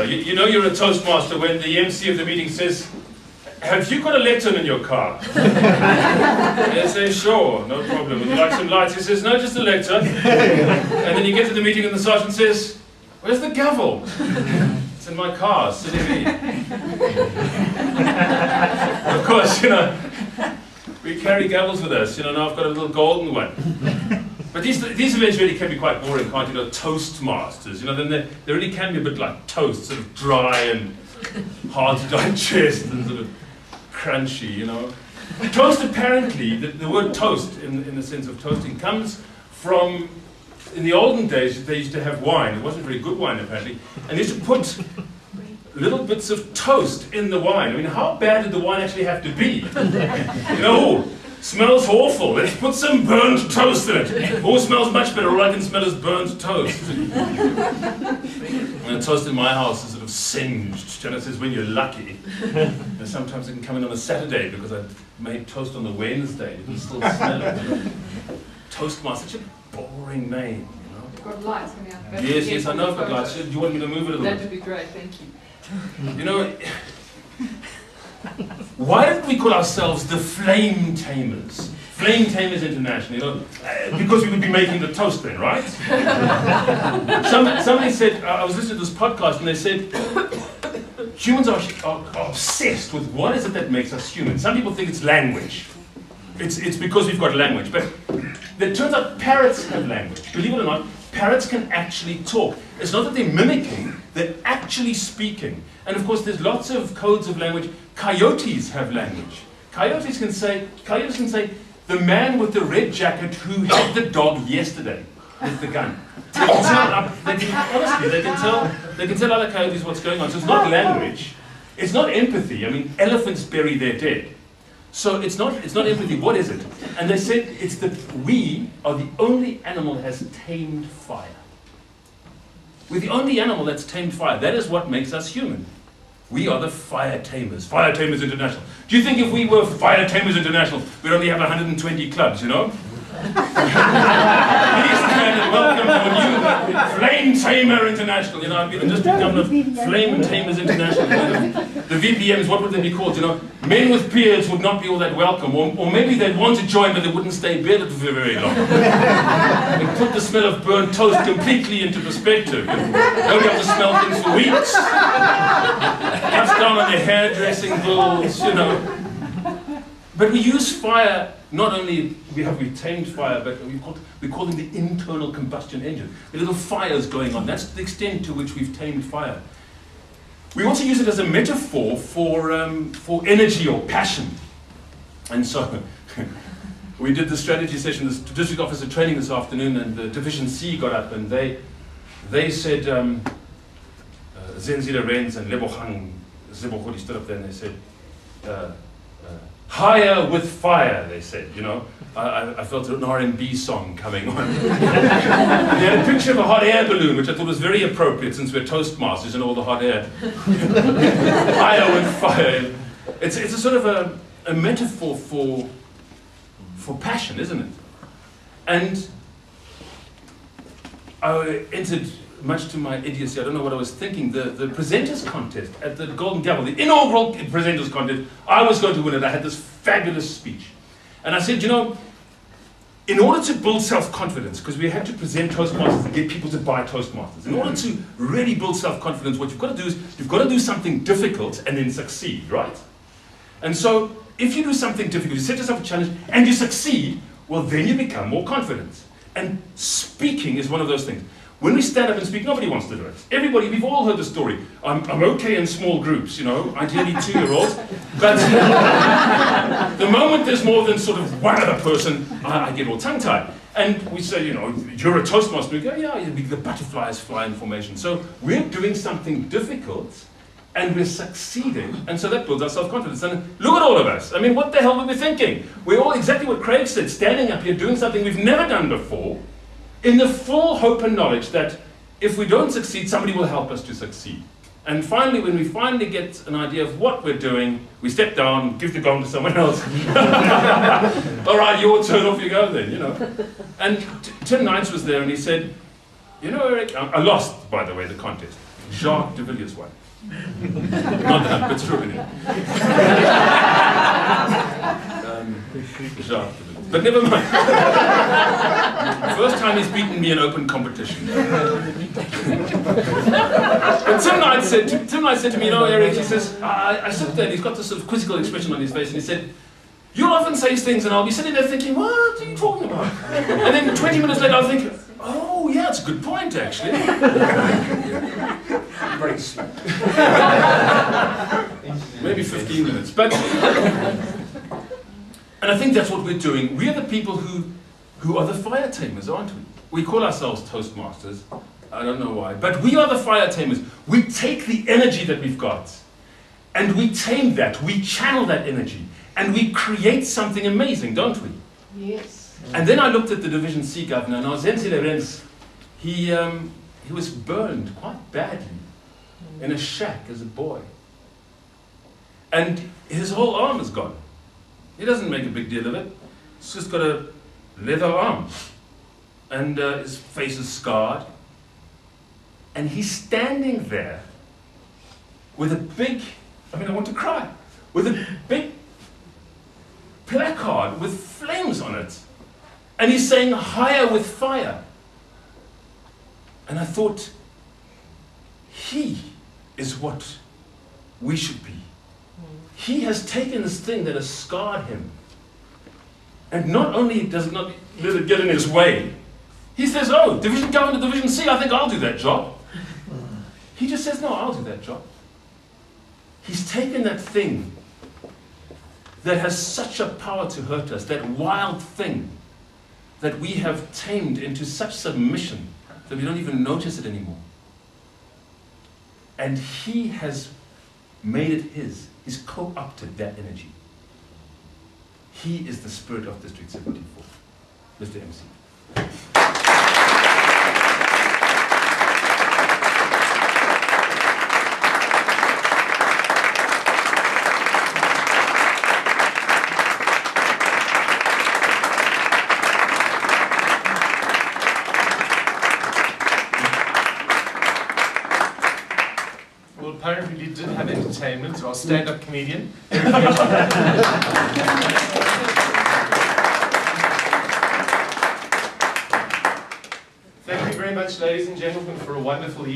You know you're a Toastmaster when the MC of the meeting says, "Have you got a lectern in your car?" They say, "Sure, no problem. Would you like some lights?" He says, "No, just a lectern." And then you get to the meeting and the sergeant says, "Where's the gavel?" "It's in my car, silly me." Of course, we carry gavels with us. Now I've got a little golden one. But these events really can be quite boring, can't you? Toastmasters, then they really can be a bit like toast, sort of dry and hard to digest and sort of crunchy, Toast, apparently, the word toast, in the sense of toasting, comes from, in the olden days, they used to have wine. It wasn't very good wine, apparently. And they used to put little bits of toast in the wine. I mean, how bad did the wine actually have to be? Smells awful. Let's put some burnt toast in it. Oh, smells much better. All I can smell is burnt toast. And the toast in my house is sort of singed. Jenna says, when you're lucky. And sometimes it can come in on a Saturday because I made toast on the Wednesday. You can still smell it. Toastmaster, such a boring name. You've got lights coming out. Yes, I know I've got lights. Do you want me to move it a little bit? That would be great, thank you. Why did we call ourselves the Flame Tamers? Flame Tamers International, because we would be making the toast then, right? Somebody said, I was listening to this podcast and they said, humans are obsessed with what is it that makes us human. Some people think it's language. It's because we've got language. But it turns out parrots have language. Believe it or not, parrots can actually talk. It's not that they're mimicking, they're actually speaking. And of course, there's lots of codes of language. Coyotes have language. Coyotes can say, the man with the red jacket who had the dog yesterday with the gun. They can tell other coyotes what's going on. So it's not language. It's not empathy. I mean, elephants bury their dead. So it's not empathy. What is it? And they said it's that we are the only animal that has tamed fire. We're the only animal that's tamed fire. That is what makes us human. We are the Fire Tamers. Fire Tamers International. Do you think if we were Fire Tamers International, we'd only have 120 clubs, Please stand and welcome to a new Flame Tamer International. I've just become the Flame Tamers International. The VPMs, what would they be called? Men with beards would not be all that welcome, or maybe they'd want to join, but they wouldn't stay bearded for very long. They put the smell of burnt toast completely into perspective. They'll have to smell things for weeks. Cuts down on their hairdressing bills, But we use fire. Not only have we tamed fire, but we call them the internal combustion engine. The little fires going on. That's the extent to which we've tamed fire. We also use it as a metaphor for energy or passion. And so we did the strategy session, the district officer training this afternoon, and the Division C got up and they said, Zenzile Renz and Lebogang Zebohodi stood up there and they said, higher with fire, they said, I felt an R&B song coming on. They had a picture of a hot air balloon, which I thought was very appropriate since we're Toastmasters and all the hot air. Higher with fire. It's a sort of a metaphor for passion, isn't it? And I entered, much to my idiocy, I don't know what I was thinking, the presenters contest at the Golden Gavel, the inaugural presenters contest. I was going to win it. I had this fabulous speech. And I said, in order to build self-confidence, because we had to present Toastmasters and get people to buy Toastmasters, in order to really build self-confidence, what you've got to do is you've got to do something difficult and then succeed, right? And so if you do something difficult, you set yourself a challenge and you succeed, well, then you become more confident. And speaking is one of those things. When we stand up and speak, nobody wants to do it. Everybody, we've all heard the story. I'm okay in small groups, ideally 2-year-olds. But the moment there's more than sort of one other person, I get all tongue-tied. And we say, you're a Toastmaster. We go, yeah, the butterflies fly in formation. So we're doing something difficult, and we're succeeding. And so that builds our self-confidence. And look at all of us. I mean, what the hell were we thinking? We're all exactly what Craig said, standing up here doing something we've never done before, in the full hope and knowledge that if we don't succeed, somebody will help us to succeed. And finally, when we finally get an idea of what we're doing, we step down, give the gong to someone else. All right, your turn, off you go then, And Tim Knights was there and he said, You know, Eric, I lost, by the way, the contest. Jacques de Villiers won. Not that, but true. Jacques de Villiers. But never mind. First time he's beaten me in open competition. But Tim Knight said to me, you know, Eric, he says, I sit there and he's got this sort of quizzical expression on his face, and he said, you'll often say things and I'll be sitting there thinking, what are you talking about? And then 20 minutes later I'll think, oh yeah, it's a good point actually. Very slow. Maybe 15 minutes. But and I think that's what we're doing. We are the people who are the fire tamers, aren't we? We call ourselves Toastmasters. I don't know why. But we are the fire tamers. We take the energy that we've got and we tame that. We channel that energy and we create something amazing, don't we? Yes. And then I looked at the Division C governor, and Zenzi Lorenz, he was burned quite badly in a shack as a boy. And his whole arm is gone. He doesn't make a big deal of it. He's just got a leather arm. And his face is scarred. And he's standing there with a big, I want to cry, with a big placard with flames on it. And he's saying, higher with fire. And I thought, he is what we should be. He has taken this thing that has scarred him. And not only does it not let it get in his way, he says, oh, Division Governor, Division C, I think I'll do that job. He just says, no, I'll do that job. He's taken that thing that has such a power to hurt us, that wild thing that we have tamed into such submission that we don't even notice it anymore. And he has made it his. He's co-opted that energy. He is the spirit of District 74. Mr. MC. Well, apparently we did have entertainment, so our stand-up comedian. Thank you very much, ladies and gentlemen, for a wonderful evening.